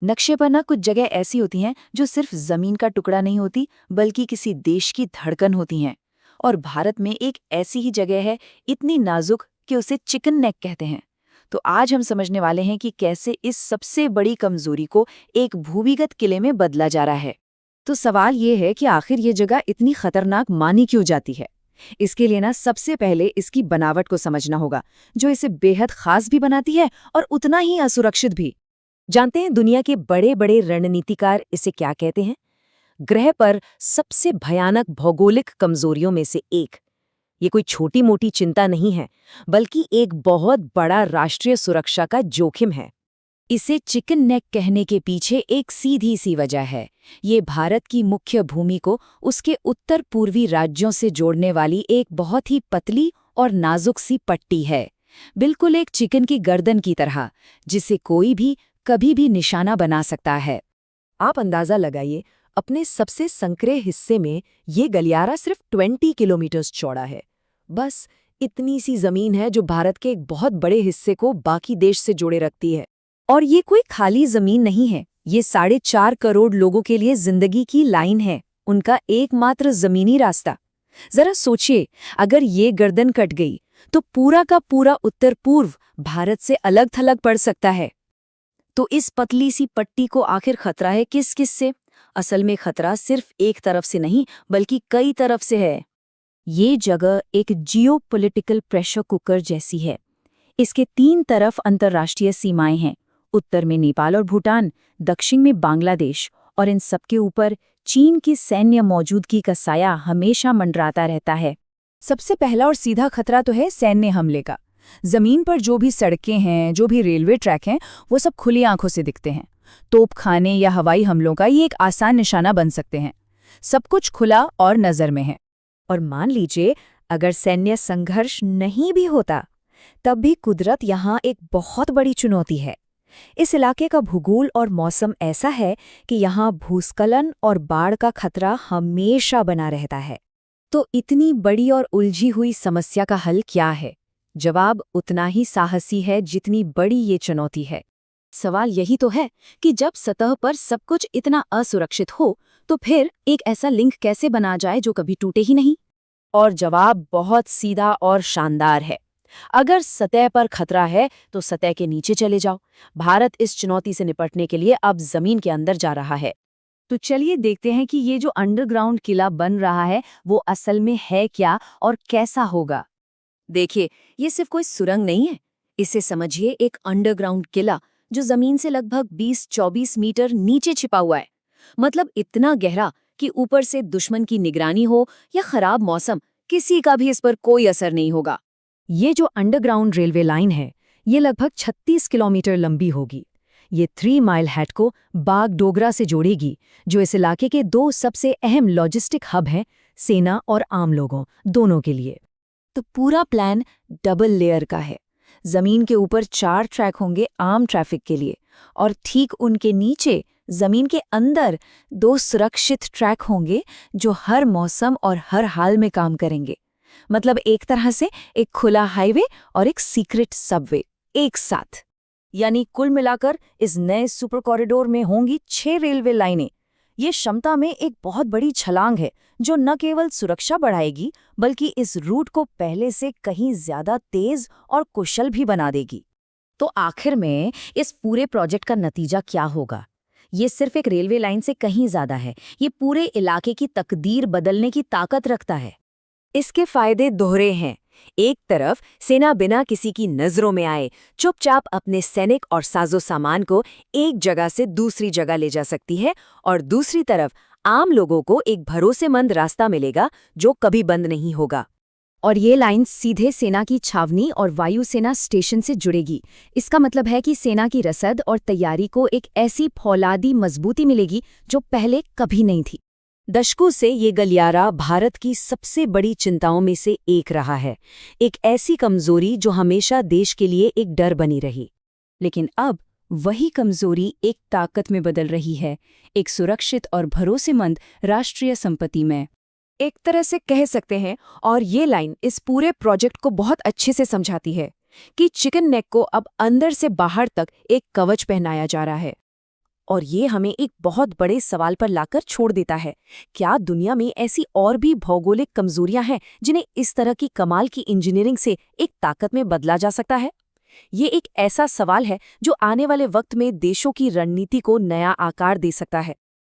नक्शे पर ना कुछ जगह ऐसी होती हैं जो सिर्फ जमीन का टुकड़ा नहीं होती, बल्कि किसी देश की धड़कन होती हैं। और भारत में एक ऐसी ही जगह है, इतनी नाजुक कि उसे चिकन नेक कहते हैं। तो आज हम समझने वाले हैं कि कैसे इस सबसे बड़ी कमजोरी को एक भूमिगत किले में बदला जा रहा है। तो सवाल ये है कि आखिर ये जगह इतनी खतरनाक मानी क्यों जाती है। इसके लिए ना सबसे पहले इसकी बनावट को समझना होगा, जो इसे बेहद खास भी बनाती है और उतना ही असुरक्षित भी। जानते हैं दुनिया के बड़े बड़े रणनीतिकार इसे क्या कहते हैं? ग्रह पर सबसे भयानक भौगोलिक कमजोरियों में से एक। ये कोई छोटी मोटी चिंता नहीं है, बल्कि एक बहुत बड़ा राष्ट्रीय सुरक्षा का जोखिम है। इसे चिकन नेक कहने के पीछे एक सीधी सी वजह है। ये भारत की मुख्य भूमि को उसके उत्तर पूर्वी राज्यों से जोड़ने वाली एक बहुत ही पतली और नाजुक सी पट्टी है। बिल्कुल एक चिकन की गर्दन की तरह, जिसे कोई भी कभी भी निशाना बना सकता है। आप अंदाजा लगाइए, अपने सबसे संकरे हिस्से में ये गलियारा सिर्फ 20 किलोमीटर चौड़ा है। बस इतनी सी जमीन है जो भारत के एक बहुत बड़े हिस्से को बाकी देश से जोड़े रखती है। और ये कोई खाली जमीन नहीं है, ये 4.5 करोड़ लोगों के लिए जिंदगी की लाइन है, उनका एकमात्र जमीनी रास्ता। जरा सोचिए, अगर ये गर्दन कट गई तो पूरा का पूरा उत्तर पूर्व भारत से अलग थलग पड़ सकता है। तो इस पतली सी पट्टी को आखिर खतरा है किस किस से? असल में खतरा सिर्फ एक तरफ से नहीं, बल्कि कई तरफ से है। ये जगह एक जियोपॉलिटिकल प्रेशर कुकर जैसी है। इसके 3 तरफ अंतर्राष्ट्रीय सीमाएं हैं। उत्तर में नेपाल और भूटान, दक्षिण में बांग्लादेश, और इन सबके ऊपर चीन की सैन्य मौजूदगी का साया हमेशा मंडराता रहता है। सबसे पहला और सीधा खतरा तो है सैन्य हमले का। जमीन पर जो भी सड़कें हैं, जो भी रेलवे ट्रैक हैं, वो सब खुली आंखों से दिखते हैं। तोपखाने या हवाई हमलों का ये एक आसान निशाना बन सकते हैं। सब कुछ खुला और नजर में है। और मान लीजिए, अगर सैन्य संघर्ष नहीं भी होता, तब भी कुदरत यहाँ एक बहुत बड़ी चुनौती है। इस इलाके का भूगोल और मौसम ऐसा है कि यहाँ भूस्खलन और बाढ़ का खतरा हमेशा बना रहता है। तो इतनी बड़ी और उलझी हुई समस्या का हल क्या है? जवाब उतना ही साहसी है जितनी बड़ी ये चुनौती है। सवाल यही तो है कि जब सतह पर सब कुछ इतना असुरक्षित हो, तो फिर एक ऐसा लिंक कैसे बना जाए जो कभी टूटे ही नहीं? और जवाब बहुत सीधा और शानदार है। अगर सतह पर खतरा है तो सतह के नीचे चले जाओ। भारत इस चुनौती से निपटने के लिए अब जमीन के अंदर जा रहा है। तो चलिए देखते हैं कि ये जो अंडरग्राउंड किला बन रहा है वो असल में है क्या और कैसा होगा। देखिए, ये सिर्फ कोई सुरंग नहीं है। इसे समझिए एक अंडरग्राउंड किला जो जमीन से लगभग 20-24 मीटर नीचे छिपा हुआ है। मतलब इतना गहरा कि ऊपर से दुश्मन की निगरानी हो या खराब मौसम, किसी का भी इस पर कोई असर नहीं होगा। ये जो अंडरग्राउंड रेलवे लाइन है, ये लगभग 36 किलोमीटर लंबी होगी। ये 3 माइल हैट को बागडोगरा से जोड़ेगी, जो इस इलाके के 2 सबसे अहम लॉजिस्टिक हब हैं, सेना और आम लोगों दोनों के लिए। तो पूरा प्लान डबल लेयर का है। जमीन के ऊपर 4 ट्रैक होंगे आम ट्रैफिक के लिए, और ठीक उनके नीचे जमीन के अंदर 2 सुरक्षित ट्रैक होंगे जो हर मौसम और हर हाल में काम करेंगे। मतलब एक तरह से एक खुला हाईवे और एक सीक्रेट सबवे एक साथ। यानी कुल मिलाकर इस नए सुपर कॉरिडोर में होंगी 6 रेलवे लाइनें। ये क्षमता में एक बहुत बड़ी छलांग है, जो न केवल सुरक्षा बढ़ाएगी, बल्कि इस रूट को पहले से कहीं ज्यादा तेज और कुशल भी बना देगी। तो आखिर में इस पूरे प्रोजेक्ट का नतीजा क्या होगा? ये सिर्फ एक रेलवे लाइन से कहीं ज्यादा है। ये पूरे इलाके की तकदीर बदलने की ताकत रखता है। इसके फायदे दोहरे हैं। एक तरफ सेना बिना किसी की नजरों में आए चुपचाप अपने सैनिक और साजो सामान को एक जगह से दूसरी जगह ले जा सकती है, और दूसरी तरफ आम लोगों को एक भरोसेमंद रास्ता मिलेगा जो कभी बंद नहीं होगा। और ये लाइन सीधे सेना की छावनी और वायुसेना स्टेशन से जुड़ेगी। इसका मतलब है कि सेना की रसद और तैयारी को एक ऐसी फौलादी मजबूती मिलेगी जो पहले कभी नहीं थी। दशकों से ये गलियारा भारत की सबसे बड़ी चिंताओं में से एक रहा है। एक ऐसी कमजोरी जो हमेशा देश के लिए एक डर बनी रही। लेकिन अब वही कमजोरी एक ताकत में बदल रही है, एक सुरक्षित और भरोसेमंद राष्ट्रीय संपत्ति में। एक तरह से कह सकते हैं, और ये लाइन इस पूरे प्रोजेक्ट को बहुत अच्छे से समझाती है कि चिकन नेक को अब अंदर से बाहर तक एक कवच पहनाया जा रहा है। और ये हमें एक बहुत बड़े सवाल पर लाकर छोड़ देता है। क्या दुनिया में ऐसी और भी भौगोलिक कमजोरियां हैं जिन्हें इस तरह की कमाल की इंजीनियरिंग से एक ताकत में बदला जा सकता है? ये एक ऐसा सवाल है जो आने वाले वक्त में देशों की रणनीति को नया आकार दे सकता है।